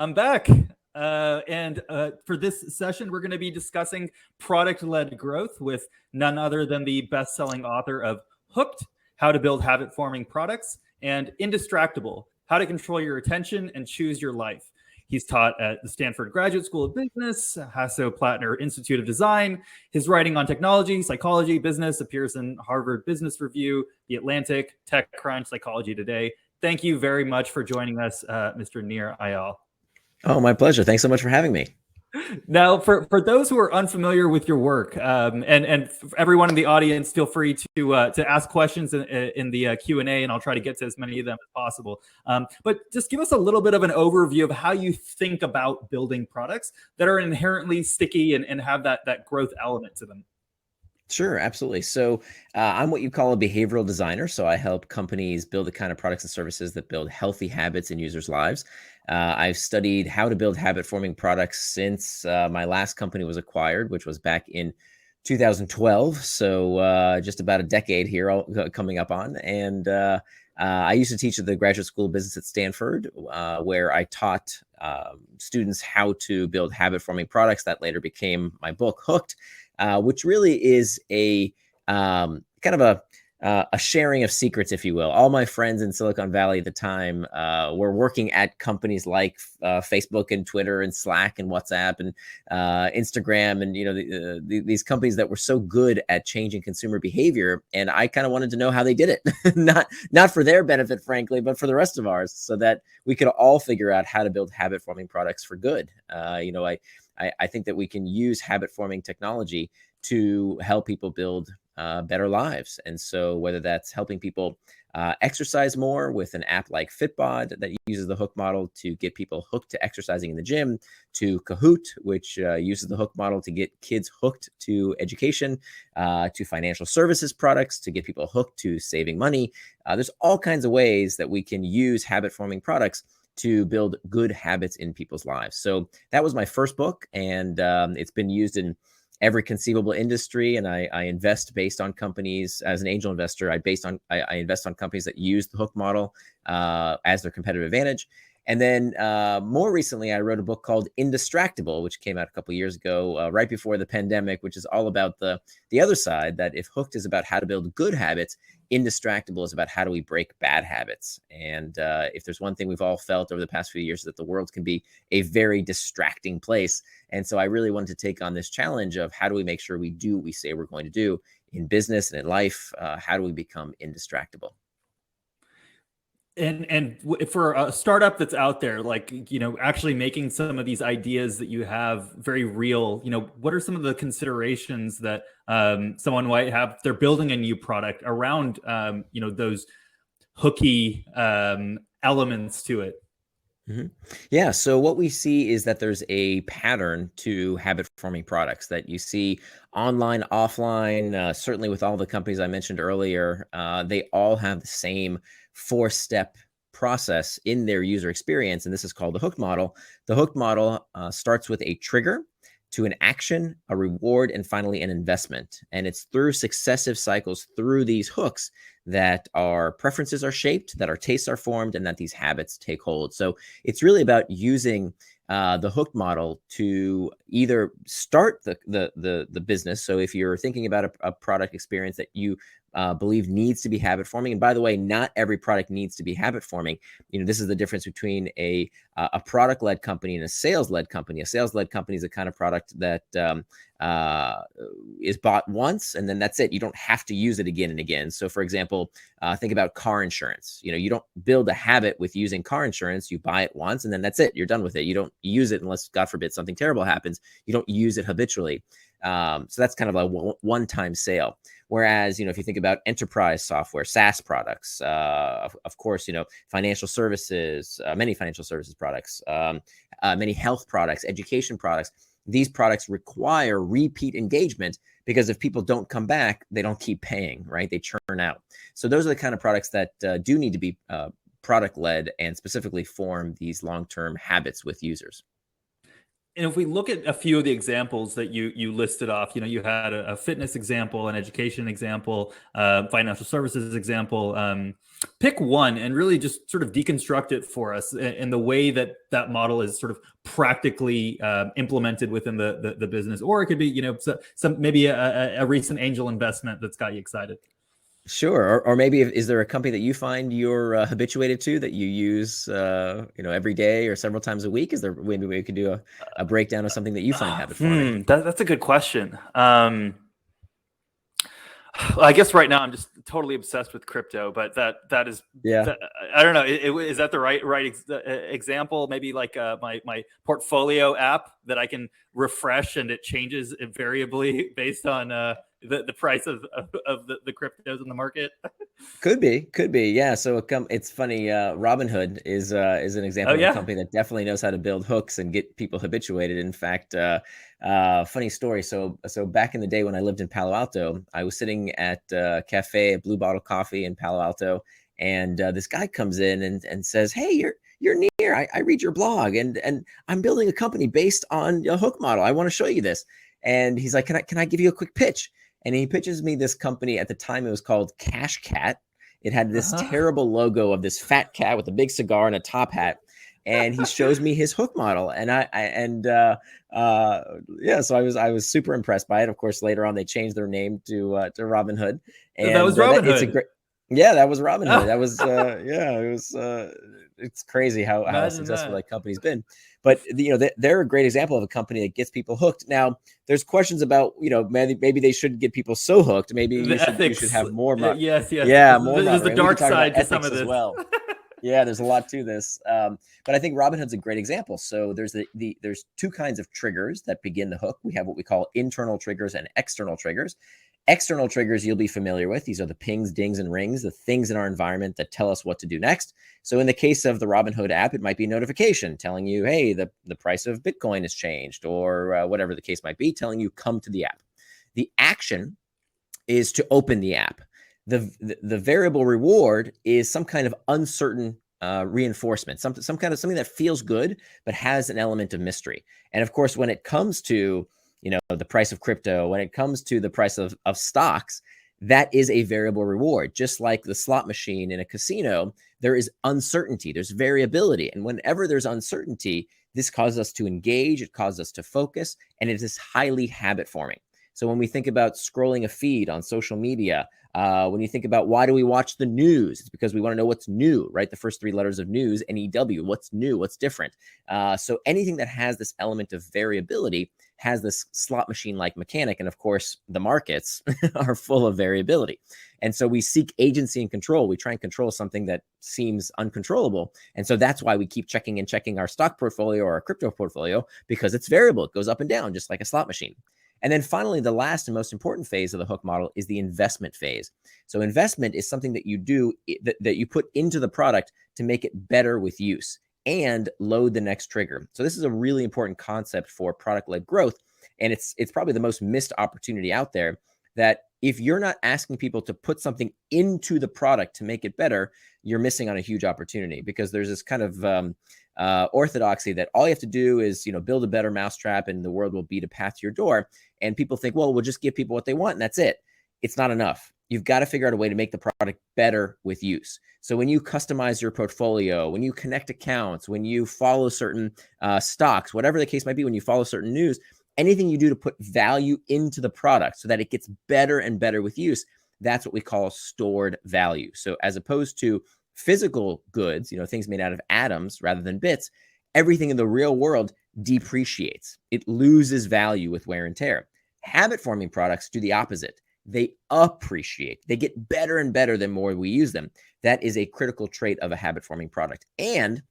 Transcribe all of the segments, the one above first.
I'm back. And for this session, we're going to be discussing product-led growth with none other than the best-selling author of Hooked, How to Build Habit-Forming Products, and Indistractable, How to Control Your Attention and Choose Your Life. He's taught at the Stanford Graduate School of Business, Hasso Plattner Institute of Design. His writing on technology, psychology, business appears in Harvard Business Review, The Atlantic, TechCrunch, Psychology Today. Thank you very much for joining us, Mr. Nir Eyal. Oh, my pleasure. Thanks so much for having me. Now, for those who are unfamiliar with your work, and everyone in the audience, feel free to ask questions in the Q&A, and I'll try to get to as many of them as possible. But just give us a little bit of an overview of how you think about building products that are inherently sticky and have that growth element to them. Sure, absolutely. So I'm what you call a behavioral designer. So I help companies build the kind of products and services that build healthy habits in users' lives. I've studied how to build habit-forming products since my last company was acquired, which was back in 2012. So just about a decade here coming up on. And I used to teach at the Graduate School of Business at Stanford, where I taught students how to build habit-forming products. That later became my book, Hooked. Which really is a kind of a sharing of secrets, if you will. All my friends in Silicon Valley at the time were working at companies like Facebook and Twitter and Slack and WhatsApp and Instagram, and these companies that were so good at changing consumer behavior. And I kind of wanted to know how they did it, not for their benefit, frankly, but for the rest of ours, so that we could all figure out how to build habit-forming products for good. I think that we can use habit-forming technology to help people build better lives. And so whether that's helping people exercise more with an app like Fitbod that uses the hook model to get people hooked to exercising in the gym, to Kahoot, which uses the hook model to get kids hooked to education, to financial services products to get people hooked to saving money. There's all kinds of ways that we can use habit-forming products to build good habits in people's lives. So that was my first book, and it's been used in every conceivable industry. And I invest based on companies as an angel investor. I invest on companies that use the hook model as their competitive advantage. And then more recently, I wrote a book called Indistractable, which came out a couple of years ago, right before the pandemic, which is all about the other side, that if Hooked is about how to build good habits, Indistractable is about how do we break bad habits. And if there's one thing we've all felt over the past few years, is that the world can be a very distracting place. And so I really wanted to take on this challenge of how do we make sure we do what we say we're going to do in business and in life? How do we become indistractable? And for a startup that's out there, actually making some of these ideas that you have very real, what are some of the considerations that someone might have? They're building a new product around, those hooky elements to it. Mm-hmm. Yeah. So what we see is that there's a pattern to habit-forming products that you see online, offline, certainly with all the companies I mentioned earlier. They all have the same 4-step process in their user experience, and this is called the hook model. The hook model starts with a trigger, to an action, a reward, and finally an investment. And it's through successive cycles through these hooks that our preferences are shaped, that our tastes are formed, and that these habits take hold. So it's really about using the hook model to either start the business. So if you're thinking about a product experience that you believe needs to be habit forming, and by the way, not every product needs to be habit forming. This is the difference between a product-led company and a sales-led company. A sales-led company is a kind of product that is bought once and then that's it. You don't have to use it again and again. So for example, think about car insurance. You don't build a habit with using car insurance. You buy it once and then that's it. You're done with it. You don't use it unless, God forbid, something terrible happens. You don't use it habitually. So that's kind of a one-time sale. Whereas, if you think about enterprise software, SaaS products, of course, financial services, many financial services products, many health products, education products, these products require repeat engagement because if people don't come back, they don't keep paying, right? They churn out. So those are the kind of products that do need to be product-led and specifically form these long-term habits with users. And if we look at a few of the examples that you listed off, you had a fitness example, an education example, financial services example. Pick one and really just sort of deconstruct it for us in the way that that model is sort of practically implemented within the business, or it could be some maybe a recent angel investment that's got you excited. Sure. Or maybe is there a company that you find you're habituated to that you use, every day or several times a week? Is there maybe we could do a breakdown of something that you find habit forming? That's a good question. I guess right now I'm just totally obsessed with crypto, but that is, Yeah. I don't know. Is that the right example? Maybe like my portfolio app that I can refresh and it changes variably based on the price of the cryptos in the market. Could be. Yeah. So it's funny. Robinhood is an example Oh of a yeah. company that definitely knows how to build hooks and get people habituated. In fact, funny story. So back in the day when I lived in Palo Alto, I was sitting at a cafe, a Blue Bottle Coffee in Palo Alto, and this guy comes in and says, "Hey, you're Nir. I read your blog, and I'm building a company based on a hook model. I want to show you this." And he's like, "Can I give you a quick pitch?" And he pitches me this company. At the time, it was called Cash Cat. It had this terrible logo of this fat cat with a big cigar and a top hat. And he shows me his hook model, and so I was super impressed by it. Of course, later on they changed their name to Robinhood, and that was Robinhood. It's a great, yeah, that was Robinhood. That was it was it's crazy how successful that company's been. But they're a great example of a company that gets people hooked. Now, there's questions about maybe they shouldn't get people so hooked. Maybe you should have more. Yes. Yeah, more. There's the dark side to some of this as well. Yeah, there's a lot to this. But I think Robinhood's a great example. So there's there's two kinds of triggers that begin the hook. We have what we call internal triggers and external triggers. External triggers you'll be familiar with. These are the pings, dings, and rings, the things in our environment that tell us what to do next. So in the case of the Robinhood app, it might be a notification telling you, hey, the price of Bitcoin has changed, or whatever the case might be, telling you come to the app. The action is to open the app. The variable reward is some kind of uncertain reinforcement, something that feels good, but has an element of mystery. And of course, when it comes to the price of crypto, when it comes to the price of stocks, that is a variable reward. Just like the slot machine in a casino, there is uncertainty, there's variability. And whenever there's uncertainty, this causes us to engage, it causes us to focus, and it is highly habit forming. So when we think about scrolling a feed on social media, when you think about why do we watch the news, it's because we want to know what's new, right? The first three letters of news, NEW, what's new, what's different. So anything that has this element of variability has this slot machine-like mechanic. And of course, the markets are full of variability. And so we seek agency and control. We try and control something that seems uncontrollable. And so that's why we keep checking our stock portfolio or our crypto portfolio, because it's variable. It goes up and down, just like a slot machine. And then finally, the last and most important phase of the hook model is the investment phase. So investment is something that you do, that you put into the product to make it better with use and load the next trigger. So this is a really important concept for product-led growth. And it's probably the most missed opportunity out there, that if you're not asking people to put something into the product to make it better, you're missing on a huge opportunity, because there's this kind of orthodoxy that all you have to do is, build a better mousetrap and the world will beat a path to your door. And people think, well, we'll just give people what they want and that's it. It's not enough. You've got to figure out a way to make the product better with use. So when you customize your portfolio, when you connect accounts, when you follow certain stocks, whatever the case might be, when you follow certain news, anything you do to put value into the product so that it gets better and better with use, that's what we call stored value. So as opposed to physical goods, things made out of atoms rather than bits, everything in the real world depreciates. It loses value with wear and tear. Habit forming products do the opposite. They appreciate. They get better and better the more we use them. That is a critical trait of a habit forming product. And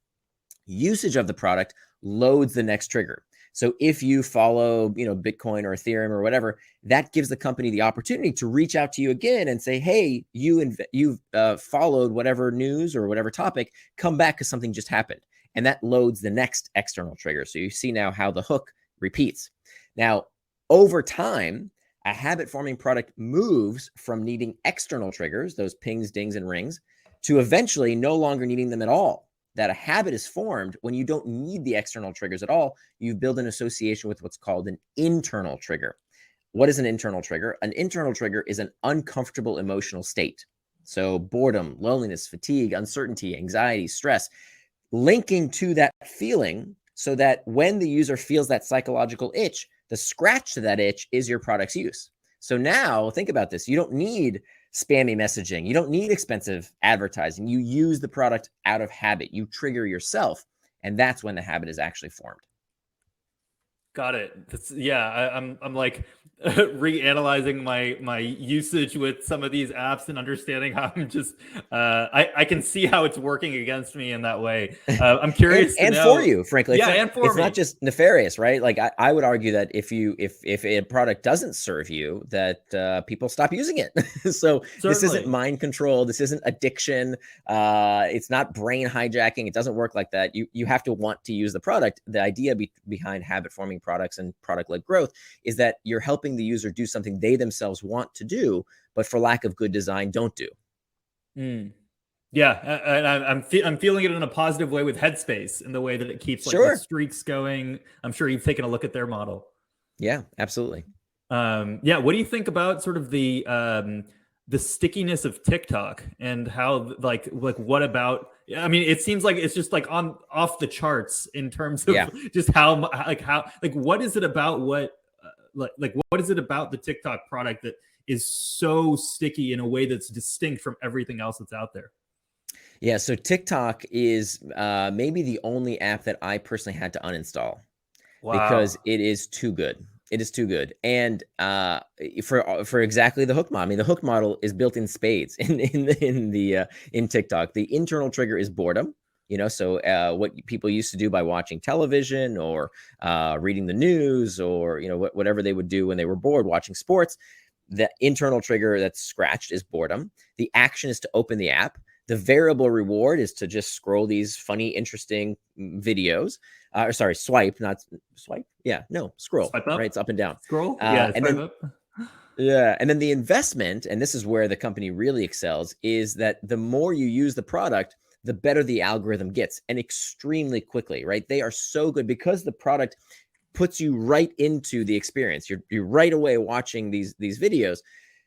usage of the product loads the next trigger. So if you follow, Bitcoin or Ethereum or whatever, that gives the company the opportunity to reach out to you again and say, hey, you've followed whatever news or whatever topic, come back because something just happened. And that loads the next external trigger. So you see now how the hook repeats. Now, over time, a habit forming product moves from needing external triggers, those pings, dings, and rings, to eventually no longer needing them at all. that a habit is formed when you don't need the external triggers at all. You build an association with what's called an internal trigger. What is an internal trigger? An internal trigger is an uncomfortable emotional state. So boredom, loneliness, fatigue, uncertainty, anxiety, stress, linking to that feeling so that when the user feels that psychological itch, the scratch to that itch is your product's use. So now think about this. You don't need spammy messaging. You don't need expensive advertising. You use the product out of habit. You trigger yourself. And that's when the habit is actually formed. Got it. I'm like reanalyzing my usage with some of these apps and understanding how I'm just I can see how it's working against me in that way. I'm curious and to know, for you, frankly. It's not just nefarious, right? Like I would argue that if a product doesn't serve you, that people stop using it. So this isn't mind control. This isn't addiction. It's not brain hijacking. It doesn't work like that. You have to want to use the product. The idea behind habit forming products and product-led growth is that you're helping the user do something they themselves want to do, but for lack of good design, don't do. Yeah, and I'm feeling it in a positive way with Headspace in the way that it keeps like the streaks going. I'm sure you've taken a look at their model. Yeah, absolutely. Yeah, what do you think about sort of the stickiness of TikTok and how like what about? I mean, it seems like it's just like off the charts in terms of just how what is it about what is it about the TikTok product that is so sticky in a way that's distinct from everything else that's out there? Yeah, so TikTok is maybe the only app that I personally had to uninstall because it is too good. It is too good, and for exactly the hook model. I mean, the hook model is built in spades in TikTok. The internal trigger is boredom. So what people used to do by watching television or reading the news or whatever they would do when they were bored watching sports. The internal trigger that's scratched is boredom. The action is to open the app. The variable reward is to just scroll these funny, interesting videos. Swipe, not swipe. Yeah, no, scroll. Swipe up. Right, it's up and down. Scroll. And then up. Yeah, and then the investment, and this is where the company really excels, is that the more you use the product, the better the algorithm gets, and extremely quickly. Right, they are so good because the product puts you right into the experience. You're right away watching these videos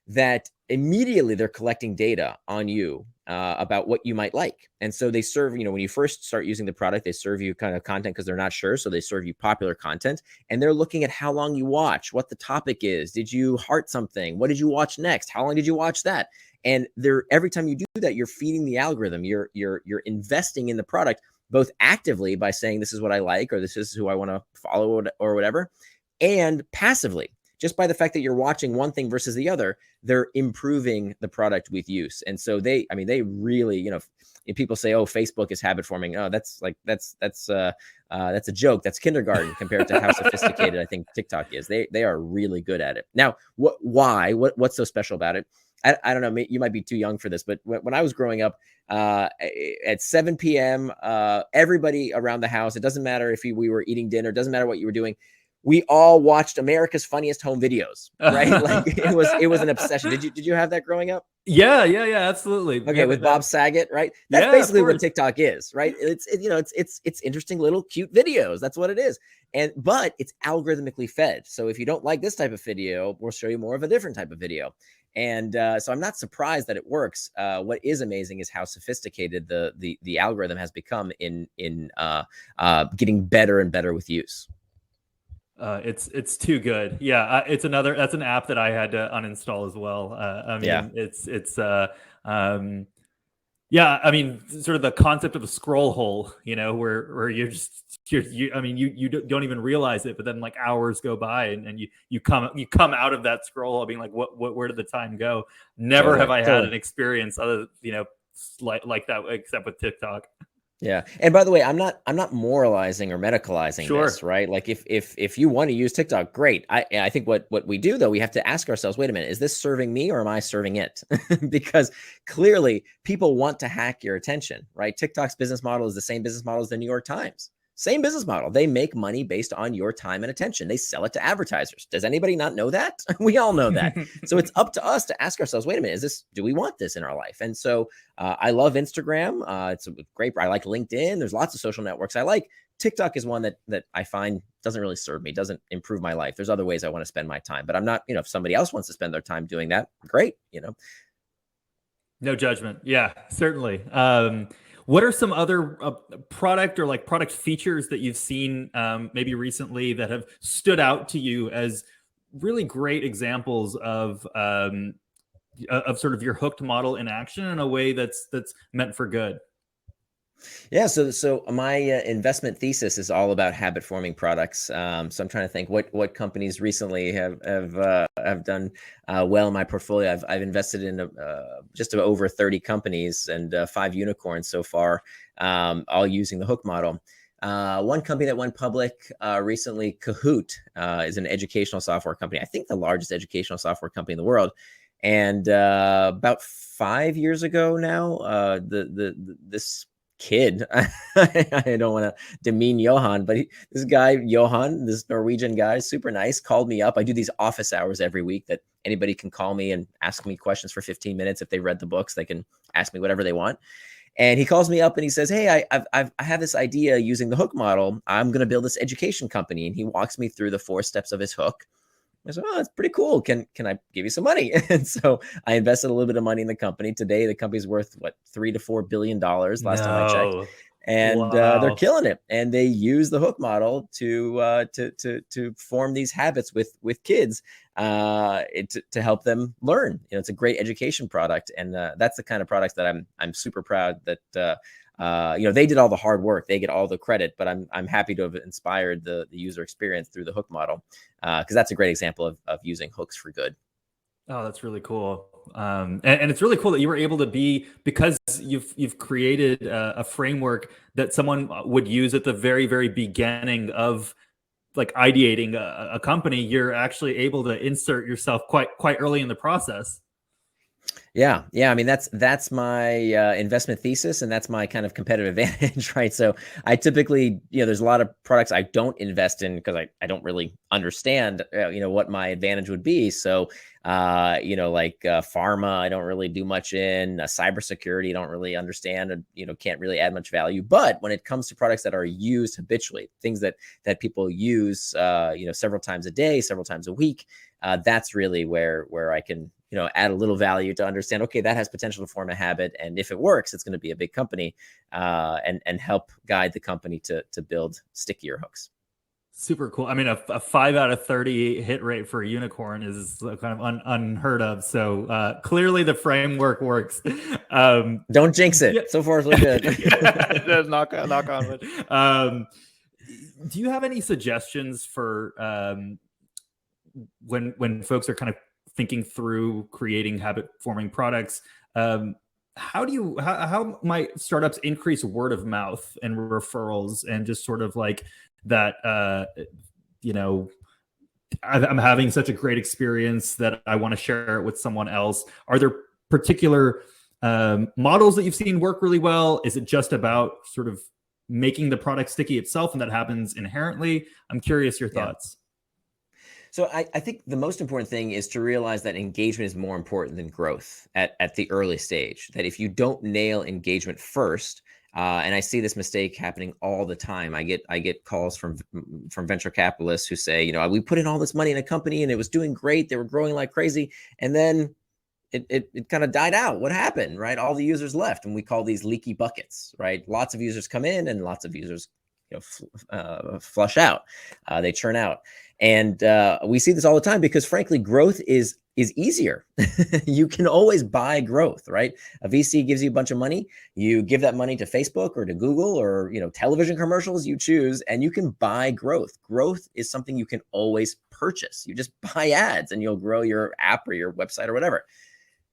that immediately they're collecting data on you about what you might like. And so they serve, when you first start using the product, they serve you kind of content because they're not sure. So they serve you popular content and they're looking at how long you watch, what the topic is. Did you heart something? What did you watch next? How long did you watch that? And every time you do that, you're feeding the algorithm, you're investing in the product, both actively by saying, this is what I like, or this is who I want to follow or whatever, and passively. Just by the fact that you're watching one thing versus the other, they're improving the product with use. And so they really, if people say, oh, Facebook is habit forming. Oh, that's a joke. That's kindergarten compared to how sophisticated I think TikTok is. They are really good at it. Now, what's so special about it? I don't know. You might be too young for this, but when I was growing up, at 7 p.m., everybody around the house, it doesn't matter if we were eating dinner, it doesn't matter what you were doing. We all watched America's Funniest Home Videos, right? Like it was an obsession. Did you have that growing up? Yeah, absolutely. Okay, with Bob Saget, right? That's basically what TikTok is, right? It's interesting little cute videos. That's what it is. But it's algorithmically fed. So if you don't like this type of video, we'll show you more of a different type of video. And so I'm not surprised that it works. What is amazing is how sophisticated the algorithm has become in getting better and better with use. It's too good. Yeah, that's an app that I had to uninstall as well. I mean, sort of the concept of a scroll hole, where you don't even realize it, but then like hours go by and you come out of that scroll hole being like, where did the time go? Never have I had an experience other, like that, except with TikTok. Yeah. And by the way, I'm not moralizing or medicalizing this, right? Like if you want to use TikTok, great. I think what we do though, we have to ask ourselves, wait a minute, is this serving me or am I serving it? Because clearly people want to hack your attention, right? TikTok's business model is the same business model as the New York Times. Same business model. They make money based on your time and attention. They sell it to advertisers. Does anybody not know that? We all know that. So it's up to us to ask ourselves, wait a minute, do we want this in our life? And so I love Instagram. It's great. I like LinkedIn. There's lots of social networks I like. TikTok is one that I find doesn't really serve me, doesn't improve my life. There's other ways I want to spend my time, but I'm not, if somebody else wants to spend their time doing that, great, No judgment. Yeah, certainly. What are some other product or like product features that you've seen maybe recently that have stood out to you as really great examples of sort of your hooked model in action in a way that's meant for good? Yeah, so my investment thesis is all about habit forming products. So I'm trying to think what companies recently have done well in my portfolio. I've invested in just over 30 companies and 5 unicorns so far, all using the hook model. One company that went public recently, Kahoot, is an educational software company. I think the largest educational software company in the world. And about 5 years ago now, this kid, I don't want to demean Johan, but this guy, Johan, this Norwegian guy, super nice, called me up. I do these office hours every week that anybody can call me and ask me questions for 15 minutes. If they read the books, they can ask me whatever they want. And he calls me up and he says, hey, I have this idea using the hook model. I'm going to build this education company. And he walks me through the 4 steps of his hook. I said, oh, that's pretty cool. Can I give you some money? And so I invested a little bit of money in the company. Today, the company's worth $3 to $4 billion last time I checked, and they're killing it. And they use the hook model to form these habits with kids to help them learn. It's a great education product, and that's the kind of product that I'm super proud that. They did all the hard work. They get all the credit, but I'm happy to have inspired the user experience through the hook model, because that's a great example of using hooks for good. Oh, that's really cool. And it's really cool that you were able to because you've created a framework that someone would use at the very, very beginning of like ideating a company. You're actually able to insert yourself quite early in the process. Yeah. I mean, that's my investment thesis, and that's my kind of competitive advantage, right? So I typically, there's a lot of products I don't invest in because I don't really understand, what my advantage would be. So, like pharma, I don't really do much in. Cybersecurity, I don't really understand, and can't really add much value. But when it comes to products that are used habitually, things that people use, several times a day, several times a week, that's really where I can add a little value to understand, okay, that has potential to form a habit. And if it works, it's going to be a big company, and help guide the company to build stickier hooks. Super cool. I mean, a 5 out of 30 hit rate for a unicorn is kind of unheard of. So clearly the framework works. Don't jinx it. Yeah. So far, so good. knock on wood. Do you have any suggestions for when folks are kind of thinking through creating habit forming products? How might startups increase word of mouth and referrals and just sort of like that, I'm having such a great experience that I want to share it with someone else? Are there particular models that you've seen work really well? Is it just about sort of making the product sticky itself and that happens inherently? I'm curious your thoughts. So I think the most important thing is to realize that engagement is more important than growth at the early stage. That if you don't nail engagement first, and I see this mistake happening all the time. I get calls from venture capitalists who say, we put in all this money in a company and it was doing great. They were growing like crazy, and then it kind of died out. What happened, right? All the users left, and we call these leaky buckets, right? Lots of users come in and lots of users flush out. They churn out. And we see this all the time because, frankly, growth is easier. You can always buy growth, right? A VC gives you a bunch of money. You give that money to Facebook or to Google or, television commercials, you choose, and you can buy growth. Growth is something you can always purchase. You just buy ads and you'll grow your app or your website or whatever.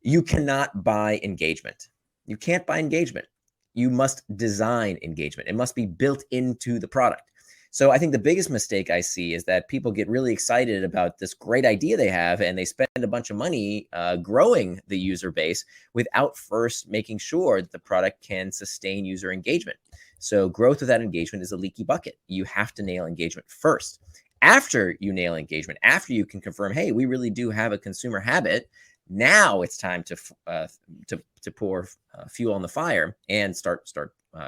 You cannot buy engagement. You can't buy engagement. You must design engagement. It must be built into the product. So I think the biggest mistake I see is that people get really excited about this great idea they have, and they spend a bunch of money growing the user base without first making sure that the product can sustain user engagement. So growth without engagement is a leaky bucket. You have to nail engagement first. After you nail engagement, after you can confirm, hey, we really do have a consumer habit, now it's time to pour fuel on the fire and start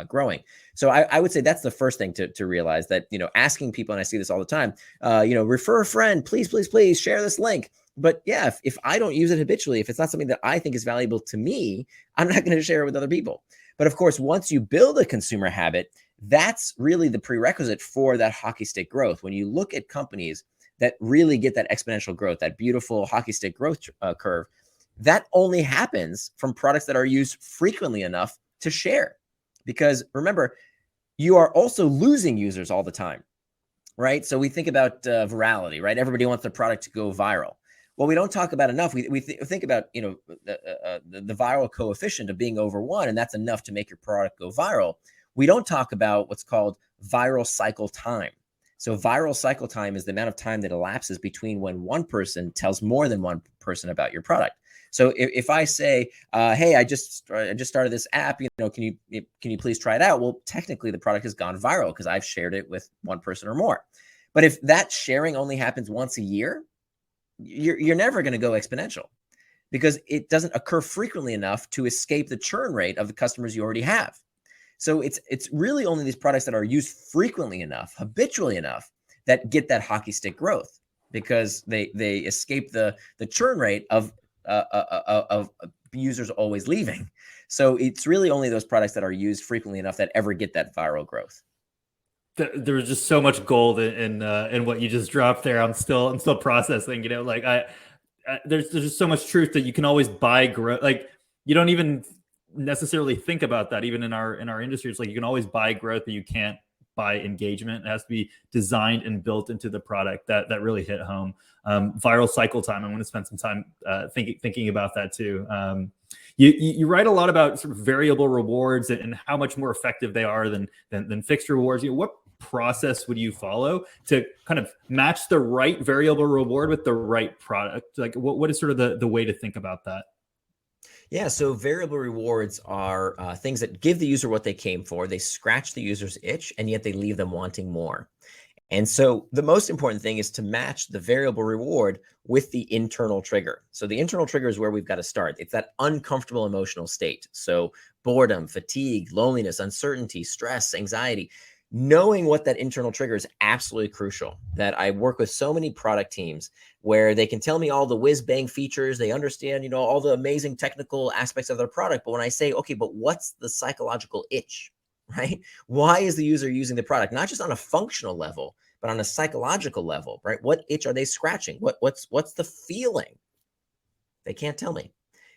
growing. So I would say that's the first thing to realize, that, asking people, and I see this all the time, refer a friend, please share this link. But yeah, if I don't use it habitually, if it's not something that I think is valuable to me, I'm not going to share it with other people. But of course, once you build a consumer habit, that's really the prerequisite for that hockey stick growth. When you look at companies that really get that exponential growth, that beautiful hockey stick growth curve, that only happens from products that are used frequently enough to share. Because remember, you are also losing users all the time, right? So we think about virality, right? Everybody wants their product to go viral. Well, we don't talk about enough. We think about, the viral coefficient of being over 1, and that's enough to make your product go viral. We don't talk about what's called viral cycle time. So viral cycle time is the amount of time that elapses between when one person tells more than one person about your product. So if I say, hey, I just started this app, can you please try it out? Well, technically the product has gone viral because I've shared it with one person or more. But if that sharing only happens once a year, you're never going to go exponential, because it doesn't occur frequently enough to escape the churn rate of the customers you already have. So it's really only these products that are used frequently enough, habitually enough, that get that hockey stick growth, because they escape the churn rate of users always leaving. So it's really only those products that are used frequently enough that ever get that viral growth. There was just so much gold in what you just dropped there. I'm still processing. There's just so much truth that you can always buy growth. Like, you don't even necessarily think about that. Even in our industry, it's like you can always buy growth, but you can't buy engagement. It has to be designed and built into the product. That really hit home. Viral cycle time. I'm going to spend some time thinking about that too. You write a lot about sort of variable rewards and how much more effective they are than fixed rewards. What process would you follow to kind of match the right variable reward with the right product? Like, what is sort of the way to think about that? Yeah, so variable rewards are things that give the user what they came for. They scratch the user's itch, and yet they leave them wanting more. And so the most important thing is to match the variable reward with the internal trigger. So the internal trigger is where we've got to start. It's that uncomfortable emotional state. So boredom, fatigue, loneliness, uncertainty, stress, anxiety. Knowing what that internal trigger is absolutely crucial. That I work with so many product teams where they can tell me all the whiz bang features, they understand, all the amazing technical aspects of their product. But when I say, okay, but what's the psychological itch, right? Why is the user using the product? Not just on a functional level, but on a psychological level, right? What itch are they scratching? What's the feeling? They can't tell me.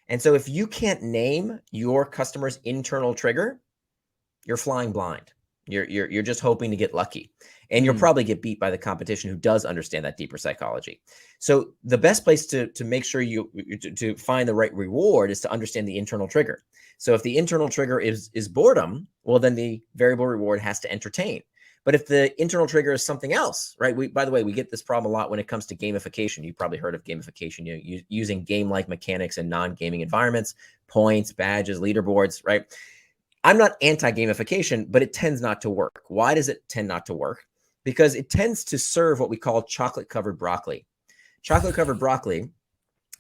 And so if you can't name your customer's internal trigger, you're flying blind. You're just hoping to get lucky, and you'll probably get beat by the competition who does understand that deeper psychology. So the best place to make sure to find the right reward is to understand the internal trigger. So if the internal trigger is boredom, well, then the variable reward has to entertain. But if the internal trigger is something else, right? By the way, we get this problem a lot when it comes to gamification. You've probably heard of gamification, using game-like mechanics in non-gaming environments, points, badges, leaderboards, right? I'm not anti-gamification, but it tends not to work. Why does it tend not to work? Because it tends to serve what we call chocolate-covered broccoli. Chocolate-covered broccoli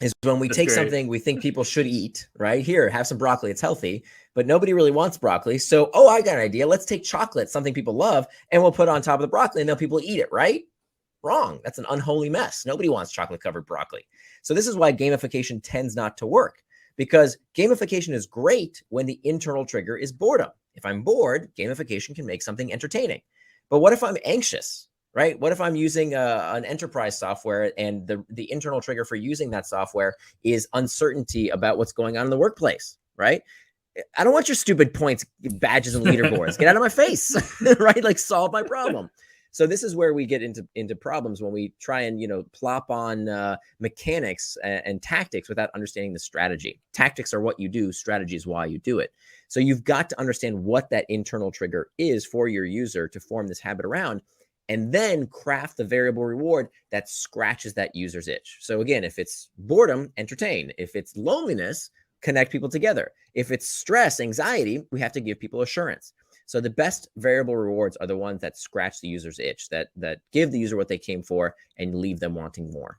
is when we take something we think people should eat, right? Here, have some broccoli, it's healthy, but nobody really wants broccoli. So, I got an idea. Let's take chocolate, something people love, and we'll put it on top of the broccoli, and then people eat it, right? Wrong. That's an unholy mess. Nobody wants chocolate-covered broccoli. So this is why gamification tends not to work. Because gamification is great when the internal trigger is boredom. If I'm bored, gamification can make something entertaining. But what if I'm anxious, right? What if I'm using an enterprise software and the internal trigger for using that software is uncertainty about what's going on in the workplace, right? I don't want your stupid points, badges, and leaderboards. Get out of my face, right? Like, solve my problem. So this is where we get into problems when we try and, plop on mechanics and tactics without understanding the strategy. Tactics are what you do. Strategy is why you do it. So you've got to understand what that internal trigger is for your user to form this habit around, and then craft the variable reward that scratches that user's itch. So again, if it's boredom, entertain. If it's loneliness, connect people together. If it's stress, anxiety, we have to give people assurance. So the best variable rewards are the ones that scratch the user's itch, that give the user what they came for and leave them wanting more.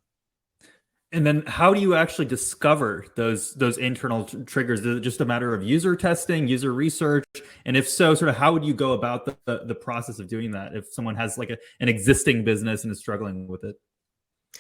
And then how do you actually discover those internal triggers? Is it just a matter of user testing, user research? And if so, sort of how would you go about the process of doing that if someone has like an existing business and is struggling with it?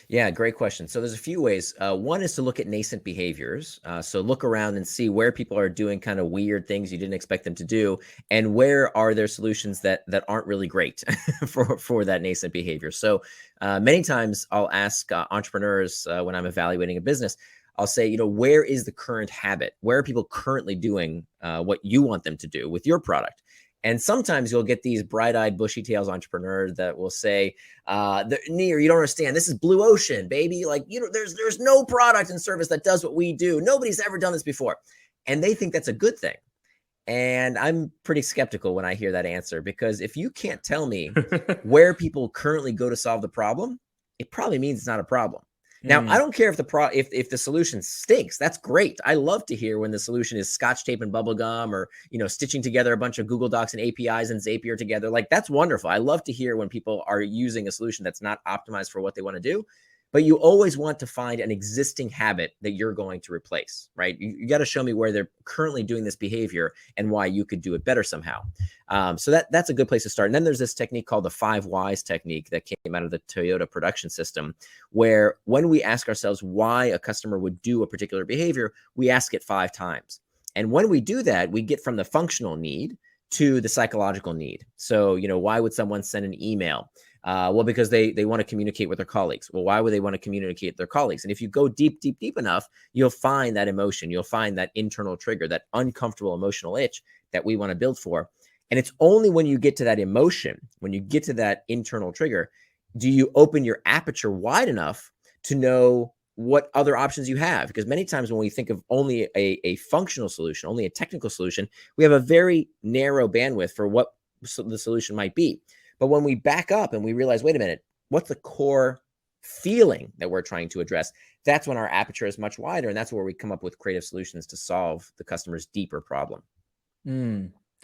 Yeah, great question. So there's a few ways. One is to look at nascent behaviors. So look around and see where people are doing kind of weird things you didn't expect them to do, and where are there solutions that aren't really great for that nascent behavior. So many times I'll ask entrepreneurs when I'm evaluating a business, I'll say, where is the current habit? Where are people currently doing what you want them to do with your product? And sometimes you'll get these bright-eyed, bushy-tails entrepreneurs that will say, Nir, you don't understand. This is blue ocean, baby. Like, there's no product and service that does what we do. Nobody's ever done this before. And they think that's a good thing. And I'm pretty skeptical when I hear that answer, because if you can't tell me where people currently go to solve the problem, it probably means it's not a problem. Now, I don't care if if the solution stinks. That's great. I love to hear when the solution is Scotch tape and bubble gum, or stitching together a bunch of Google Docs and APIs and Zapier together. Like, that's wonderful. I love to hear when people are using a solution that's not optimized for what they want to do. But you always want to find an existing habit that you're going to replace, right? You got to show me where they're currently doing this behavior and why you could do it better somehow. So that's a good place to start. And then there's this technique called the 5 whys technique that came out of the Toyota production system, where when we ask ourselves why a customer would do a particular behavior, we ask it 5 times. And when we do that, we get from the functional need to the psychological need. So, why would someone send an email? Well, because they want to communicate with their colleagues. Well, why would they want to communicate with their colleagues? And if you go deep enough, you'll find that emotion. You'll find that internal trigger, that uncomfortable emotional itch that we want to build for. And it's only when you get to that emotion, when you get to that internal trigger, do you open your aperture wide enough to know what other options you have. Because many times when we think of only a functional solution, only a technical solution, we have a very narrow bandwidth for what the solution might be. But when we back up and we realize, wait a minute, what's the core feeling that we're trying to address? That's when our aperture is much wider. And that's where we come up with creative solutions to solve the customer's deeper problem.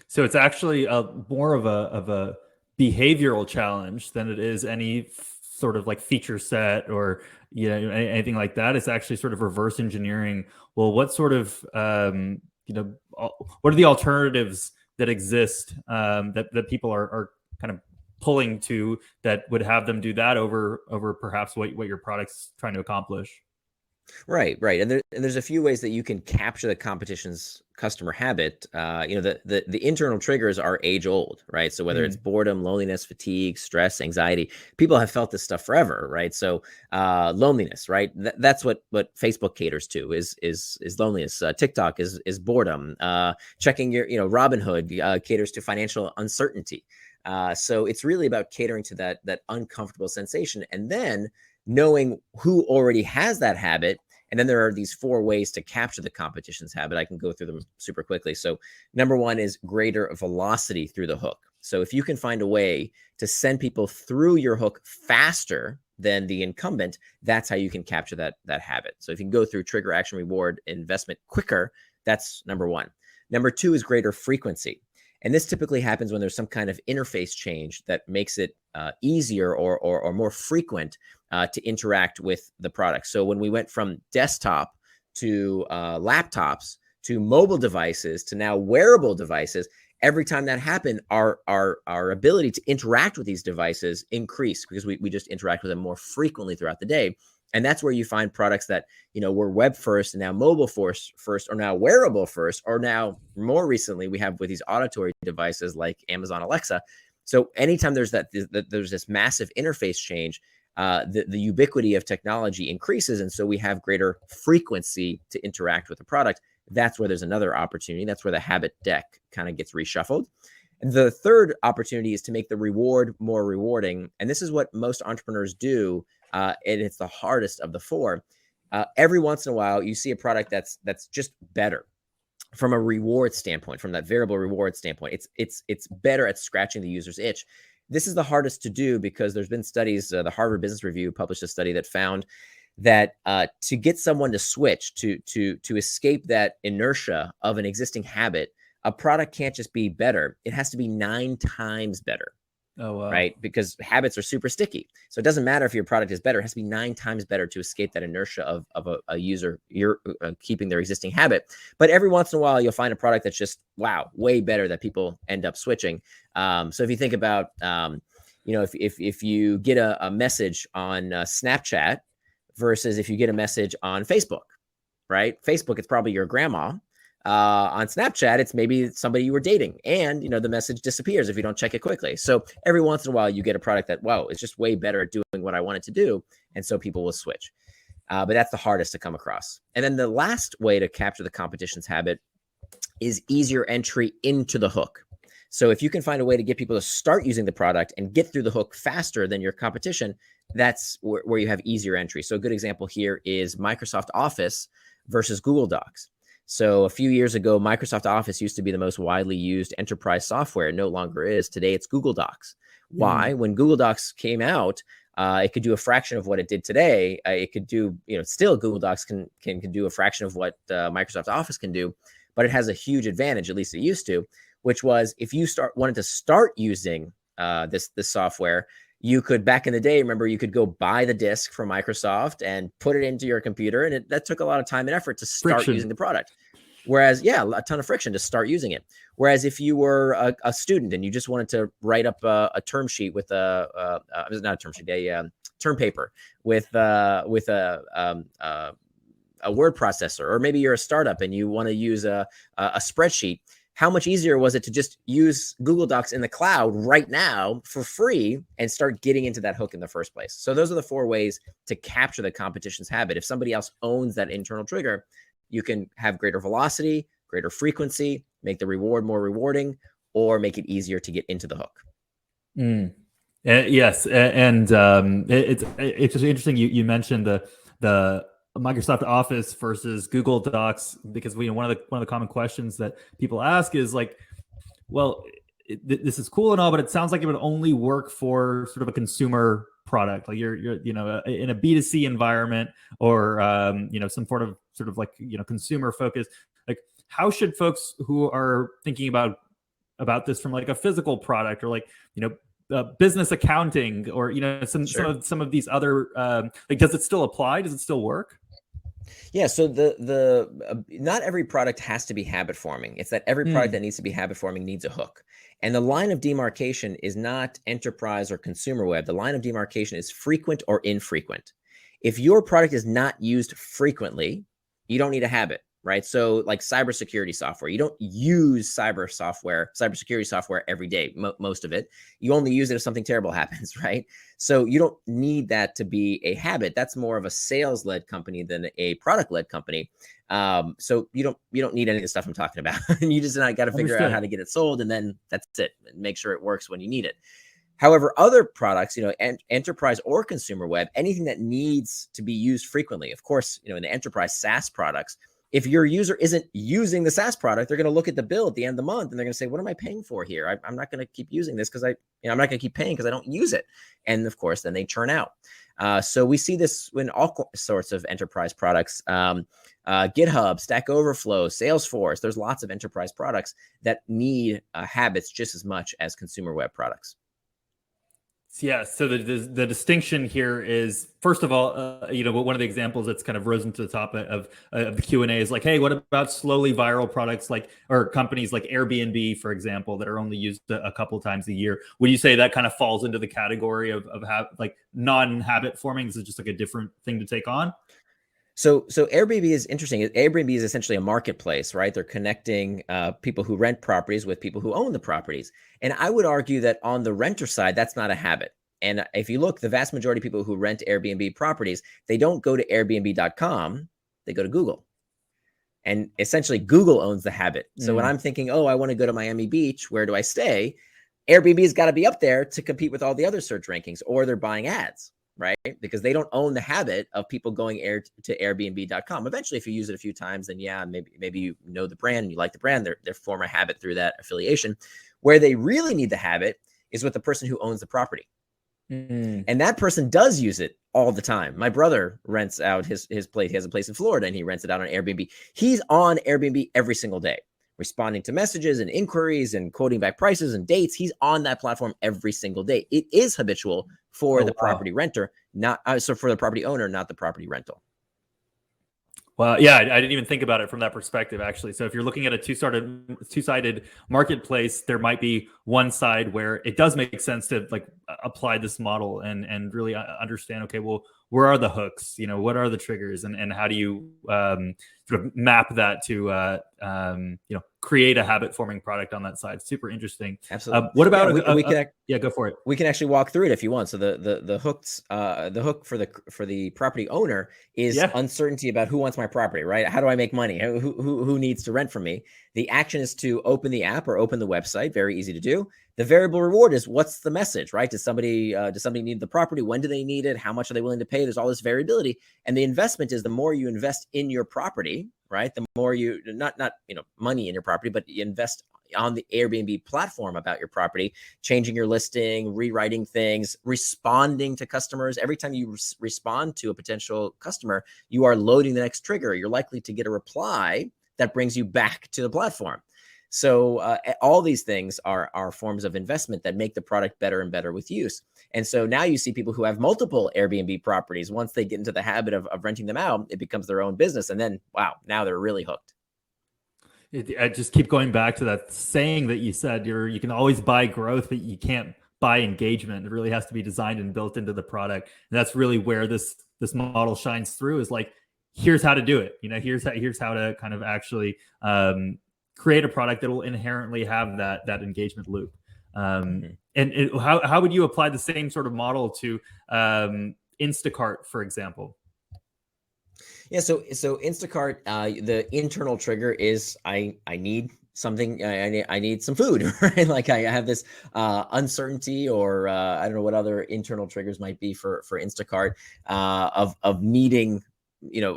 So it's actually more of a behavioral challenge than it is any sort of like feature set or anything like that. It's actually sort of reverse engineering. Well, what sort of what are the alternatives that exist that people are kind of pulling to that would have them do that over perhaps what your product's trying to accomplish? Right. And there's a few ways that you can capture the competition's customer habit. The internal triggers are age old, right? So whether it's boredom, loneliness, fatigue, stress, anxiety, people have felt this stuff forever, right? So loneliness, right? That's what Facebook caters to is loneliness. TikTok is boredom. Checking your, Robinhood caters to financial uncertainty. So it's really about catering to that uncomfortable sensation, and then knowing who already has that habit. And then there are these 4 ways to capture the competition's habit. I can go through them super quickly. So number 1 is greater velocity through the hook. So if you can find a way to send people through your hook faster than the incumbent, that's how you can capture that habit. So if you can go through trigger, action, reward, investment quicker, that's number 1. Number 2 is greater frequency. And this typically happens when there's some kind of interface change that makes it easier or more frequent to interact with the product. So when we went from desktop to laptops to mobile devices to now wearable devices, every time that happened, our ability to interact with these devices increased because we just interact with them more frequently throughout the day. And that's where you find products that, were web first and now mobile first, or now wearable first, or now more recently we have with these auditory devices like Amazon Alexa. So anytime there's there's this massive interface change, the ubiquity of technology increases. And so we have greater frequency to interact with the product. That's where there's another opportunity. That's where the habit deck kind of gets reshuffled. And the third opportunity is to make the reward more rewarding. And this is what most entrepreneurs do. And it's the hardest of the 4. Every once in a while, you see a product that's just better from a reward standpoint, from that variable reward standpoint. It's better at scratching the user's itch. This is the hardest to do because there's been studies. The Harvard Business Review published a study that found that to get someone to switch to escape that inertia of an existing habit, a product can't just be better. It has to be 9 times better. Oh, wow. Right? Because habits are super sticky. So it doesn't matter if your product is better. It has to be 9 times better to escape that inertia of a user you're keeping their existing habit. But every once in a while, you'll find a product that's just, wow, way better that people end up switching. So if you think about, if you get a message on Snapchat versus if you get a message on Facebook, right? Facebook, it's probably your grandma. On Snapchat, it's maybe somebody you were dating, and the message disappears if you don't check it quickly. So every once in a while, you get a product that, wow, it's just way better at doing what I want it to do, and so people will switch. But that's the hardest to come across. And then the last way to capture the competition's habit is easier entry into the hook. So if you can find a way to get people to start using the product and get through the hook faster than your competition, that's where you have easier entry. So a good example here is Microsoft Office versus Google Docs. So a few years ago, Microsoft Office used to be the most widely used enterprise software. It no longer is. Today, it's Google Docs. Why? When Google Docs came out, it could do a fraction of what it did today. It could do, still Google Docs can do a fraction of what Microsoft Office can do, but it has a huge advantage, at least it used to, which was if you wanted to start using this software, you could, back in the day, remember, you could go buy the disk from Microsoft and put it into your computer. And that took a lot of time and effort to start using the product. Whereas, a ton of friction to start using it. Whereas if you were a student and you just wanted to write up a term sheet with not a term sheet, a term paper with a word processor, or maybe you're a startup and you want to use a spreadsheet, how much easier was it to just use Google Docs in the cloud right now for free and start getting into that hook in the first place? So those are the 4 ways to capture the competition's habit. If somebody else owns that internal trigger, you can have greater velocity, greater frequency, make the reward more rewarding, or make it easier to get into the hook. Yes, and it's just interesting you mentioned the Microsoft Office versus Google Docs, because one of the common questions that people ask is like, well, this is cool and all, but it sounds like it would only work for sort of a consumer product, like you're in a B2C environment, or some sort of like consumer focus. Like, how should folks who are thinking about this from like a physical product, or like business accounting, or some of these other like, does it still apply? Does it still work? Yeah, so the not every product has to be habit forming. It's that every product that needs to be habit forming needs a hook. And the line of demarcation is not enterprise or consumer web. The line of demarcation is frequent or infrequent. If your product is not used frequently, you don't need a habit, right? So like cybersecurity software, you don't use cybersecurity software every day, most of it. You only use it if something terrible happens, right? So you don't need that to be a habit. That's more of a sales-led company than a product-led company. So you don't need any of the stuff I'm talking about. You just got to figure out how to get it sold, and then that's it. Make sure it works when you need it. However, other products, enterprise or consumer web, anything that needs to be used frequently. Of course, in the enterprise SaaS products, if your user isn't using the SaaS product, they're going to look at the bill at the end of the month and they're going to say, what am I paying for here? I'm not going to keep using this because I'm not going to keep paying because I don't use it. And of course, then they churn out. So we see this in all sorts of enterprise products, GitHub, Stack Overflow, Salesforce. There's lots of enterprise products that need habits just as much as consumer web products. Yeah. So the distinction here is, first of all, one of the examples that's kind of risen to the top of the Q&A is like, hey, what about slowly viral products or companies like Airbnb, for example, that are only used a couple of times a year? Would you say that kind of falls into the category of like non-habit forming? Is it just like a different thing to take on? So Airbnb is interesting. Airbnb is essentially a marketplace, right? They're connecting people who rent properties with people who own the properties. And I would argue that on the renter side, that's not a habit. And if you look, the vast majority of people who rent Airbnb properties, they don't go to Airbnb.com, they go to Google. And essentially Google owns the habit. So when I'm thinking, I want to go to Miami Beach, where do I stay? Airbnb's got to be up there to compete with all the other search rankings, or they're buying ads. Right? Because they don't own the habit of people going to Airbnb.com. Eventually, if you use it a few times, then maybe you know the brand and you like the brand, they form a habit through that affiliation. Where they really need the habit is with the person who owns the property. And that person does use it all the time. My brother rents out his place. He has a place in Florida and he rents it out on Airbnb. He's on Airbnb every single day. responding to messages and inquiries and quoting back prices and dates. He's on that platform every single day. It is habitual for the property renter, not so for the property owner, not the property rental. Well, yeah, I didn't even think about it from that perspective, actually. So if you're looking at a two-sided marketplace, there might be one side where it does make sense to like apply this model and really understand, okay, well, where are the hooks? You know, what are the triggers, and how do you sort of map that to you know, create a habit-forming product on that side? Super interesting. Absolutely. What about yeah, go for it. We can actually walk through it if you want. So the hook for the property owner is uncertainty about who wants my property, right? How do I make money? Who needs to rent from me? The action is to open the app or open the website. Very easy to do. The variable reward is what's the message, right? Does somebody need the property? When do they need it? How much are they willing to pay? There's all this variability. And the investment is the more you invest in your property, right? The more you not you know, money in your property, but you invest on the Airbnb platform about your property, changing your listing, rewriting things, responding to customers. Every time you respond to a potential customer, you are loading the next trigger. You're likely to get a reply that brings you back to the platform. So all these things are forms of investment that make the product better and better with use. And so now you see people who have multiple Airbnb properties. Once they get into the habit of renting them out, it becomes their own business. And then, wow, now they're really hooked. I just keep going back to that saying that you said, you can always buy growth, but you can't buy engagement. It really has to be designed and built into the product. And that's really where this model shines through, is like, here's how to do it. You know, here's how to kind of actually create a product that will inherently have that engagement loop. And how would you apply the same sort of model to Instacart, for example? Yeah, so Instacart, the internal trigger is I need something. I need some food, right? Like I have this uncertainty, or I don't know what other internal triggers might be for Instacart of needing. You know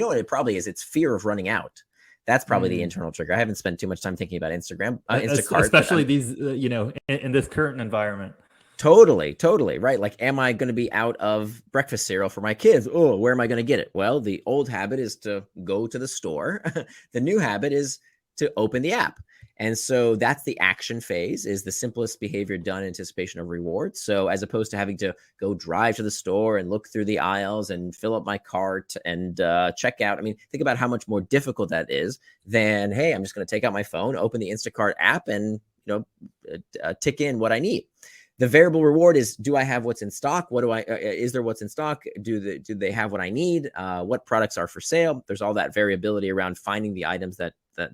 what it probably is. It's fear of running out. That's probably the internal trigger. I haven't spent too much time thinking about Instacart, especially these, you know, in this current environment. Totally, right. Like, am I going to be out of breakfast cereal for my kids? Oh, where am I going to get it? Well, the old habit is to go to the store. The new habit is to open the app. And so that's the action phase, is the simplest behavior done in anticipation of reward. So as opposed to having to go drive to the store and look through the aisles and fill up my cart and check out. I mean, think about how much more difficult that is than, hey, I'm just going to take out my phone, open the Instacart app, and tick in what I need. The variable reward is, do I have what's in stock? Is there what's in stock? Do they have what I need? What products are for sale? There's all that variability around finding the items that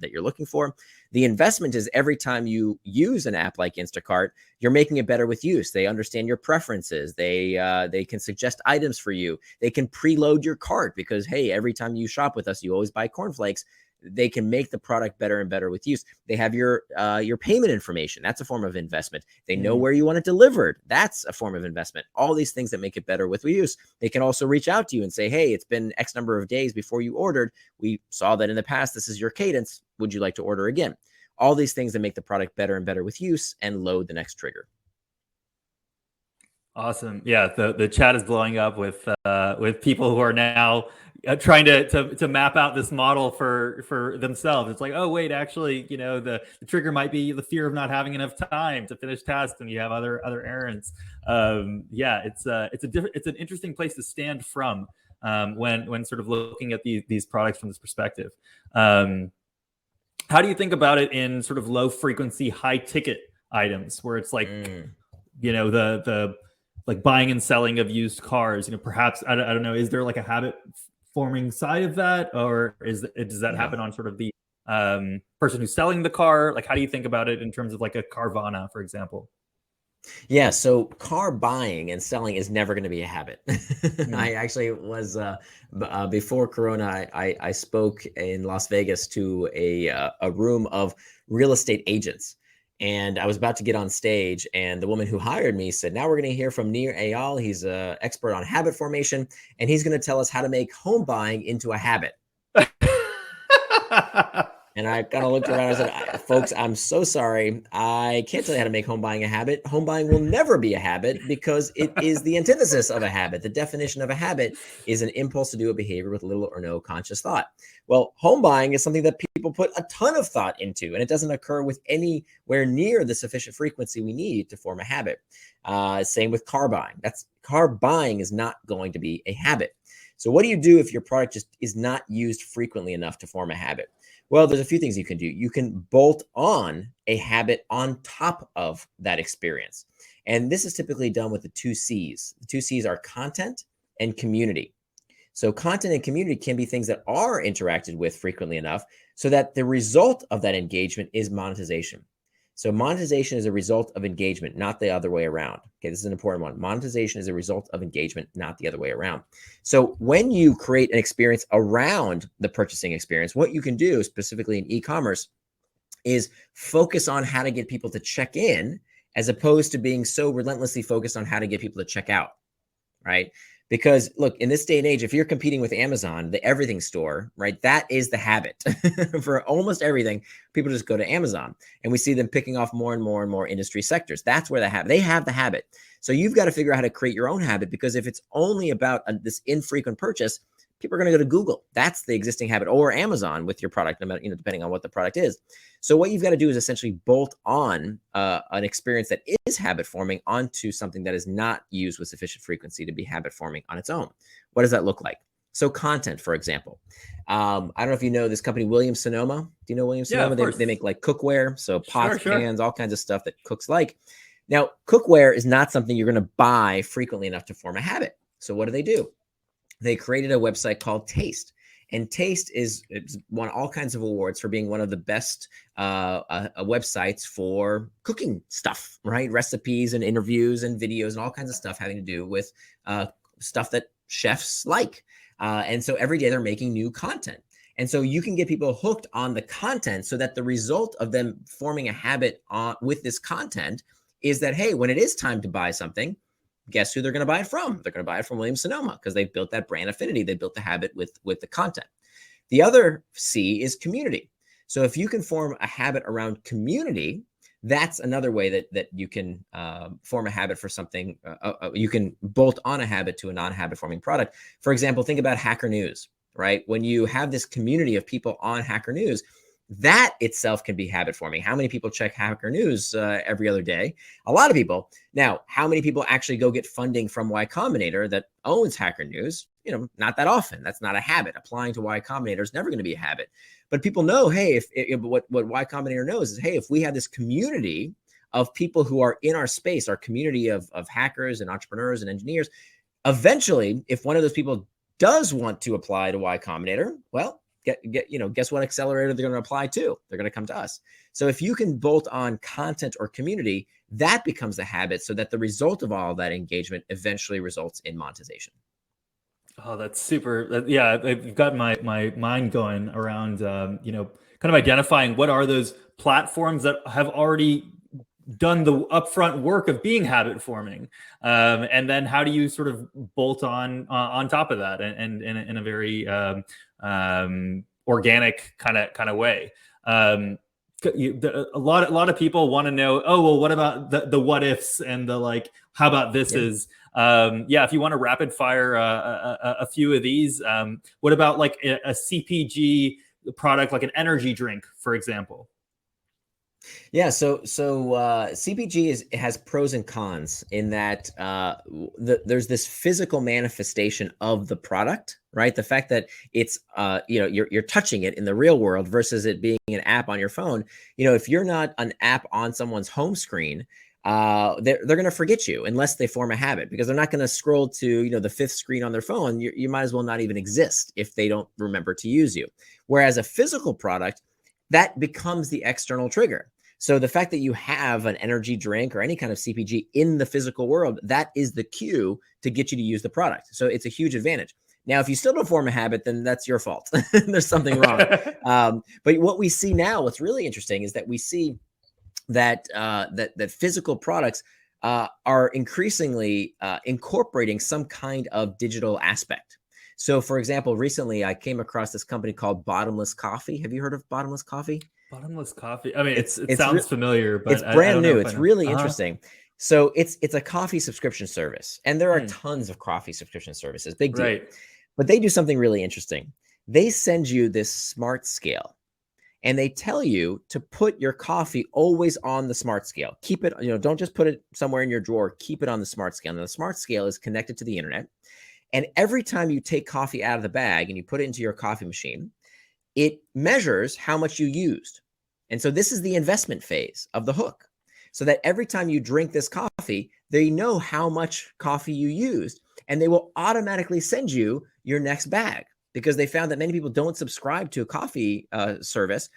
you're looking for. The investment is every time you use an app like Instacart, you're making it better with use. They understand your preferences. They can suggest items for you. They can preload your cart because, hey, every time you shop with us, you always buy cornflakes. They can make the product better and better with use. They have your payment information. That's a form of investment. They know where you want it delivered. That's a form of investment. All these things that make it better with use. They can also reach out to you and say, hey, it's been X number of days before you ordered. We saw that in the past. This is your cadence. Would you like to order again? All these things that make the product better and better with use and load the next trigger. Awesome. Yeah, the chat is blowing up with people who are now trying to map out this model for themselves. It's like, oh wait, actually, you know, the trigger might be the fear of not having enough time to finish tasks, and you have other errands. Yeah, it's an interesting place to stand from when sort of looking at these products from this perspective. How do you think about it in sort of low frequency, high ticket items, where it's like, you know, the like buying and selling of used cars? You know, perhaps I don't know. Is there like a habit forming side of that, or does that happen on sort of the person who's selling the car? Like, how do you think about it in terms of like a Carvana, for example? Yeah, so car buying and selling is never going to be a habit. I actually was before Corona. I spoke in Las Vegas to a room of real estate agents. And I was about to get on stage, and the woman who hired me said, now we're going to hear from Nir Eyal. He's an expert on habit formation, and he's going to tell us how to make home buying into a habit. And I kind of looked around and said, folks, I'm so sorry. I can't tell you how to make home buying a habit. Home buying will never be a habit because it is the antithesis of a habit. The definition of a habit is an impulse to do a behavior with little or no conscious thought. Well, home buying is something that people put a ton of thought into, and it doesn't occur with anywhere near the sufficient frequency we need to form a habit. Same with car buying. Car buying is not going to be a habit. So what do you do if your product just is not used frequently enough to form a habit? Well, there's a few things you can do. You can bolt on a habit on top of that experience. And this is typically done with the 2 C's. The 2 C's are content and community. So content and community can be things that are interacted with frequently enough so that the result of that engagement is monetization. So monetization is a result of engagement, not the other way around. Okay, this is an important one. Monetization is a result of engagement, not the other way around. So when you create an experience around the purchasing experience, what you can do specifically in e-commerce is focus on how to get people to check in as opposed to being so relentlessly focused on how to get people to check out, right? Because look, in this day and age, if you're competing with Amazon, the everything store, right, that is the habit. For almost everything, people just go to Amazon, and we see them picking off more and more and more industry sectors. That's where they have the habit. So you've got to figure out how to create your own habit, because if it's only about this infrequent purchase, people are going to go to Google. That's the existing habit, or Amazon with your product, depending on what the product is. So what you've got to do is essentially bolt on an experience that is habit forming onto something that is not used with sufficient frequency to be habit forming on its own. What does that look like? So content, for example. I don't know if you know this company, Williams Sonoma. Do you know Williams Sonoma? They make like cookware, so pots, pans, all kinds of stuff that cooks like. Now, cookware is not something you're going to buy frequently enough to form a habit. So what do? They created a website called Taste. And Taste it's won all kinds of awards for being one of the best websites for cooking stuff, right? Recipes and interviews and videos and all kinds of stuff having to do with stuff that chefs like. And so every day they're making new content. And so you can get people hooked on the content so that the result of them forming a habit with this content is that, hey, when it is time to buy something, guess who they're going to buy it from? They're going to buy it from Williams Sonoma because they've built that brand affinity. They built the habit with the content. The other C is community. So if you can form a habit around community, that's another way that you can form a habit for something. You can bolt on a habit to a non-habit forming product. For example, think about Hacker News, right? When you have this community of people on Hacker News, that itself can be habit forming. How many people check Hacker News every other day? A lot of people. Now, how many people actually go get funding from Y Combinator that owns Hacker News? Not that often. That's not a habit. Applying to Y Combinator is never going to be a habit. But people know, hey, what Y Combinator knows is, hey, if we have this community of people who are in our space, our community of hackers and entrepreneurs and engineers, eventually, if one of those people does want to apply to Y Combinator, well, guess what accelerator they're going to apply to? They're going to come to us. So if you can bolt on content or community, that becomes the habit, so that the result of all that engagement eventually results in monetization. Oh, that's super. Yeah, I've got my mind going around, kind of identifying what are those platforms that have already done the upfront work of being habit forming, and then how do you sort of bolt on top of that, and in a very organic kind of way. A lot of people want to know, oh, well, what about the what ifs and the like? How about this is? If you want to rapid fire a few of these, what about like a CPG product, like an energy drink, for example? Yeah, so CPG has pros and cons in that there's this physical manifestation of the product, right? The fact that it's you're touching it in the real world versus it being an app on your phone. If you're not an app on someone's home screen, they're going to forget you unless they form a habit, because they're not going to scroll to the fifth screen on their phone. You might as well not even exist if they don't remember to use you. Whereas a physical product, that becomes the external trigger. So the fact that you have an energy drink or any kind of CPG in the physical world, that is the cue to get you to use the product. So it's a huge advantage. Now, if you still don't form a habit, then that's your fault. There's something wrong. But what we see now, what's really interesting is that we see that that physical products are increasingly incorporating some kind of digital aspect. So for example, recently I came across this company called Bottomless Coffee. Have you heard of Bottomless Coffee? Bottomless coffee. I mean, it It's sounds familiar, it's but I brand don't know new. if I It's know. really Uh-huh. interesting. So it's a coffee subscription service, and there are Hmm. tons of coffee subscription services. Big deal. Right. But they do something really interesting. They send you this smart scale, and they tell you to put your coffee always on the smart scale. Keep it, don't just put it somewhere in your drawer. Keep it on the smart scale. And the smart scale is connected to the internet. And every time you take coffee out of the bag and you put it into your coffee machine, it measures how much you used. And so this is the investment phase of the hook. So that every time you drink this coffee, they know how much coffee you used, and they will automatically send you your next bag, because they found that many people don't subscribe to a coffee service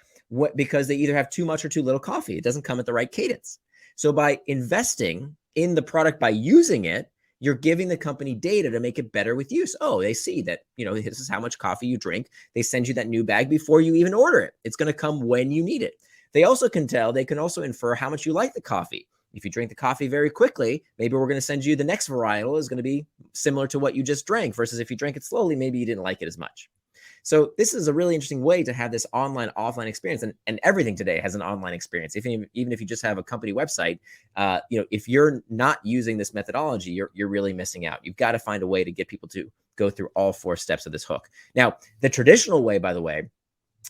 because they either have too much or too little coffee. It doesn't come at the right cadence. So by investing in the product, by using it, you're giving the company data to make it better with use. Oh, they see that, this is how much coffee you drink. They send you that new bag before you even order it. It's going to come when you need it. They can also infer how much you like the coffee. If you drink the coffee very quickly, maybe we're going to send you the next varietal is going to be similar to what you just drank, versus if you drank it slowly, maybe you didn't like it as much. So this is a really interesting way to have this online, offline experience, and everything today has an online experience. Even if you just have a company website, if you're not using this methodology, you're really missing out. You've got to find a way to get people to go through all 4 steps of this hook. Now, the traditional way, by the way,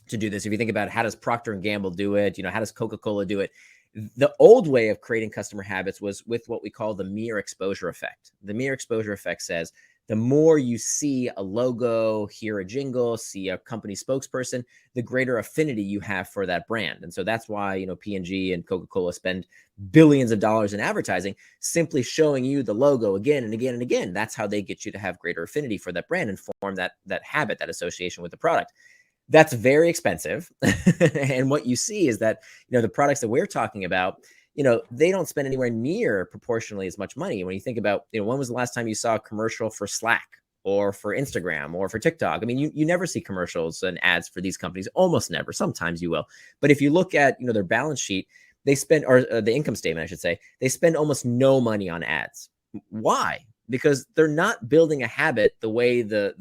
to do this, if you think about how does Procter and Gamble do it, how does Coca-Cola do it? The old way of creating customer habits was with what we call the mere exposure effect. The mere exposure effect says the more you see a logo, hear a jingle, see a company spokesperson, the greater affinity you have for that brand. And so that's why, P&G and Coca-Cola spend billions of dollars in advertising, simply showing you the logo again and again and again. That's how they get you to have greater affinity for that brand and form that habit, that association with the product. That's very expensive. And what you see is that, the products that we're talking about, they don't spend anywhere near proportionally as much money. When you think about, when was the last time you saw a commercial for Slack or for Instagram or for TikTok? I mean, you never see commercials and ads for these companies, almost never. Sometimes you will. But if you look at, their balance sheet, they spend, or the income statement, I should say, they spend almost no money on ads. Why? Because they're not building a habit the way the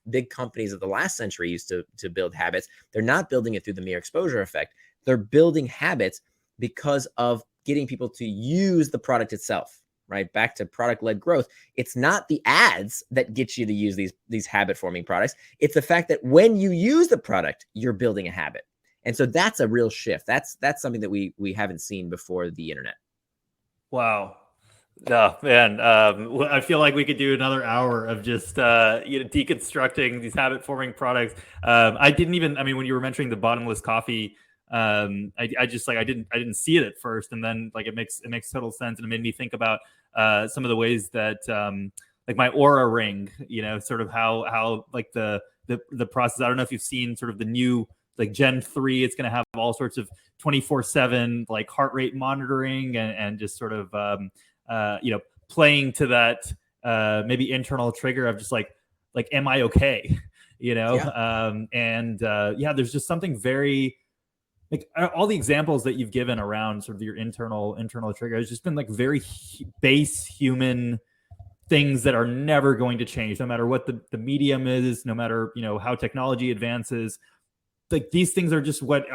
big companies of the last century used to build habits. They're not building it through the mere exposure effect. They're building habits because of getting people to use the product itself, right? Back to product-led growth. It's not the ads that get you to use these habit-forming products. It's the fact that when you use the product, you're building a habit. And so that's a real shift. That's something that we haven't seen before the internet. Wow. Oh, man. I feel like we could do another hour of just deconstructing these habit forming products. I mean, when you were mentioning the bottomless coffee, I just I didn't see it at first, and then it makes total sense, and it made me think about some of the ways that my Aura ring, sort of how the process. I don't know if you've seen sort of the new Gen 3. It's going to have all sorts of 24/7 heart rate monitoring and just sort of playing to that maybe internal trigger of just am I okay? Yeah. There's just something very all the examples that you've given around sort of your internal trigger has just been very base human things that are never going to change, no matter what the medium is, no matter how technology advances. These things are just what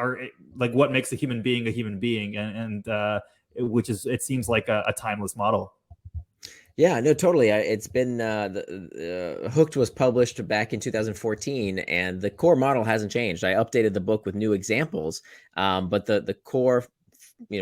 makes a human being, and which is, it seems like a timeless model. Yeah, no, totally. It's been Hooked was published back in 2014, and the core model hasn't changed. I updated the book with new examples, but the core,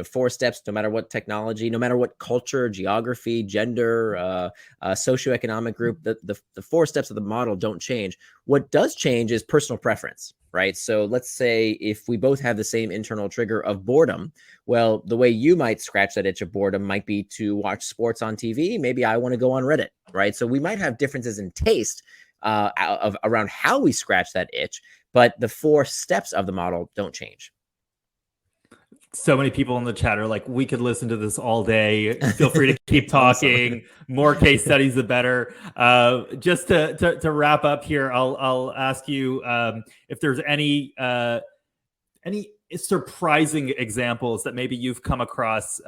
4 steps, no matter what technology, no matter what culture, geography, gender, socioeconomic group, the 4 steps of the model don't change. What does change is personal preference, right? So let's say if we both have the same internal trigger of boredom, well, the way you might scratch that itch of boredom might be to watch sports on TV. Maybe I want to go on Reddit, right? So we might have differences in taste around how we scratch that itch, but the 4 steps of the model don't change. So many people in the chat are like, we could listen to this all day. Feel free to keep talking. Awesome. More case studies, the better. Just to wrap up here, I'll ask you if there's any surprising examples that maybe you've come across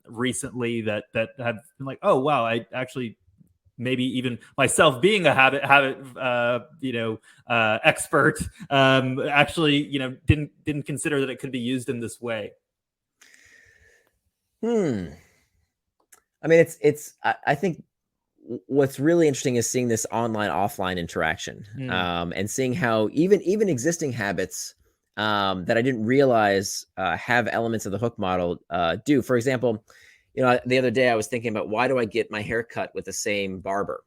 recently that have been oh wow, I actually maybe even myself being a habit expert, actually, didn't consider that it could be used in this way. I mean, I think what's really interesting is seeing this online offline interaction, and seeing how even existing habits that I didn't realize have elements of the hook model do. For example, the other day I was thinking about, why do I get my hair cut with the same barber?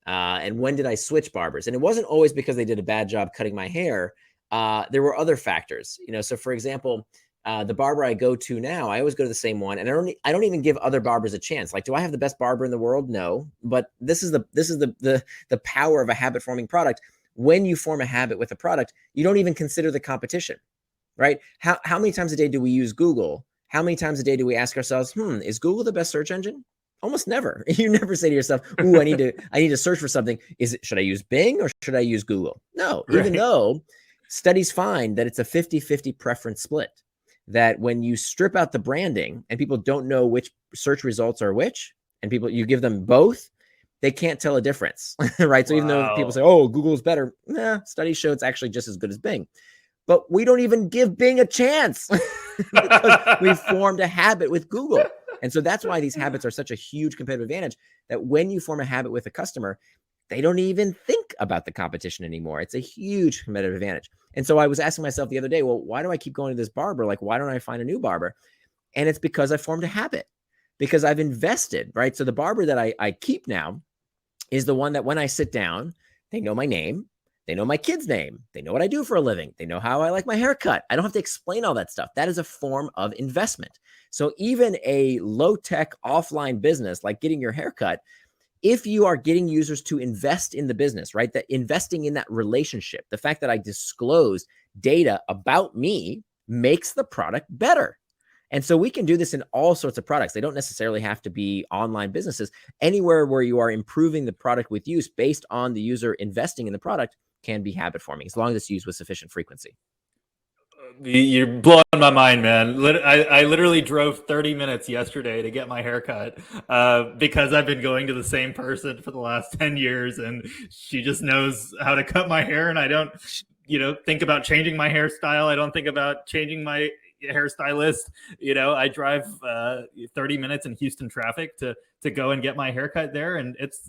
And when did I switch barbers? And it wasn't always because they did a bad job cutting my hair. There were other factors, So for example, the barber I go to now, I always go to the same one, and I don't even give other barbers a chance. Like, do I have the best barber in the world? No, but this is the power of a habit forming product. When you form a habit with a product, you don't even consider the competition, right? How many times a day do we use Google? How many times a day do we ask ourselves, is Google the best search engine? Almost never. You never say to yourself, "Ooh, I need to search for something. Should I use Bing or should I use Google?" No, right. Even though studies find that it's a 50-50 preference split. That when you strip out the branding and people don't know which search results are which, and you give them both, they can't tell a difference, right? So even though people say, "Oh, Google's better," studies show it's actually just as good as Bing. But we don't even give Bing a chance because we formed a habit with Google. And so that's why these habits are such a huge competitive advantage, that when you form a habit with a customer, they don't even think about the competition anymore. It's a huge competitive advantage. And so I was asking myself the other day, well, why do I keep going to this barber? Like, why don't I find a new barber? And it's because I formed a habit, because I've invested, right? So the barber that I keep now is the one that when I sit down, they know my name. They know my kid's name. They know what I do for a living. They know how I like my haircut. I don't have to explain all that stuff. That is a form of investment. So even a low-tech offline business like getting your haircut, if you are getting users to invest in the business, right, that investing in that relationship, the fact that I disclose data about me makes the product better. And so we can do this in all sorts of products. They don't necessarily have to be online businesses. Anywhere where you are improving the product with use based on the user investing in the product can be habit forming, as long as it's used with sufficient frequency. You're blowing my mind, man. I literally drove 30 minutes yesterday to get my haircut because I've been going to the same person for the last 10 years, and she just knows how to cut my hair, and I don't, think about changing my hairstyle. I don't think about changing my hairstylist. I drive 30 minutes in Houston traffic to go and get my haircut there, and it's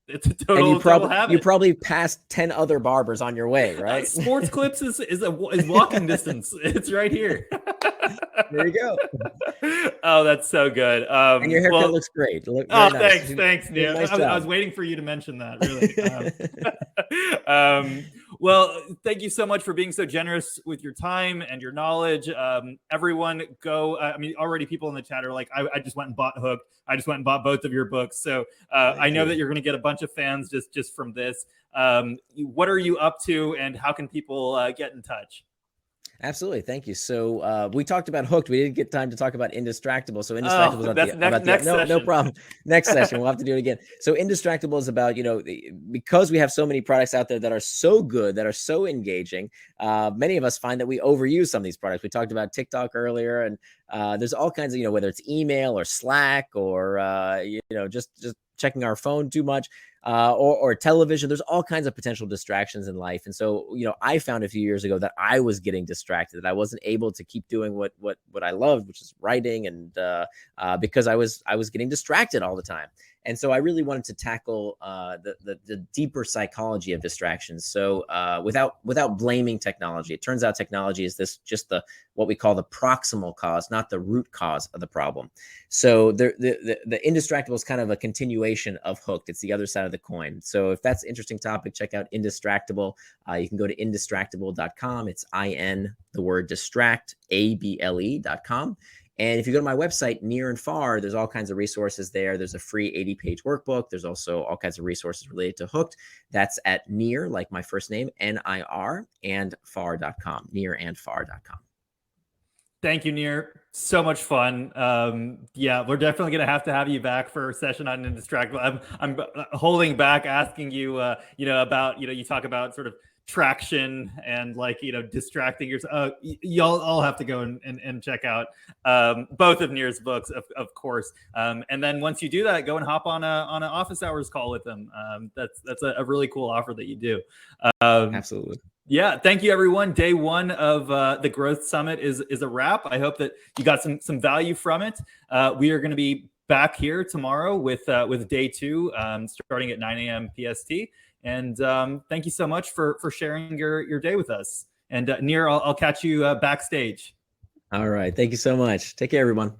a total habit. You probably passed 10 other barbers on your way, right? Sports Clips is walking distance. It's right here. There you go. Oh, that's so good. And your haircut looks great. Nice. Thanks, Nir. Nice I was waiting for you to mention that, really. Well, thank you so much for being so generous with your time and your knowledge. Everyone go, already people in the chat are like, I just went and bought Hooked. I just went and bought both of your books. So I know that you're going to get a bunch of fans just from this. What are you up to, and how can people get in touch? Absolutely. Thank you. So we talked about Hooked. We didn't get time to talk about Indistractable. So Indistractable is next session. No problem. Next session. We'll have to do it again. So Indistractable is about, because we have so many products out there that are so good, that are so engaging, many of us find that we overuse some of these products. We talked about TikTok earlier, and there's all kinds of, whether it's email or Slack or, just checking our phone too much. Or television. There's all kinds of potential distractions in life. And so, I found a few years ago that I was getting distracted, that I wasn't able to keep doing what I loved, which is writing. And because I was getting distracted all the time. And so I really wanted to tackle the deeper psychology of distractions. So without blaming technology, it turns out technology is just what we call the proximal cause, not the root cause of the problem. So the Indistractable is kind of a continuation of Hooked. It's the other side of the coin. So if that's an interesting topic, check out Indistractable. You can go to indistractable.com. It's the word distract, able.com. And if you go to my website, Near and Far, there's all kinds of resources there. There's a free 80-page workbook. There's also all kinds of resources related to Hooked. That's at Nir, like my first name, NIR, and far.com, nearandfar.com. Thank you, Nir. So much fun. Yeah, we're definitely going to have you back for a session on Indistractable. I'm holding back asking you, about, you talk about sort of traction and like, distracting yourself. Y'all all have to go and check out both of Nir's books, of course. And then once you do that, go and hop on an office hours call with them. That's a really cool offer that you do. Absolutely. Yeah, thank you, everyone. Day one of the Growth Summit is a wrap. I hope that you got some value from it. We are going to be back here tomorrow with day two, starting at 9 a.m. PST. And thank you so much for sharing your day with us. And Nir, I'll catch you backstage. All right. Thank you so much. Take care, everyone.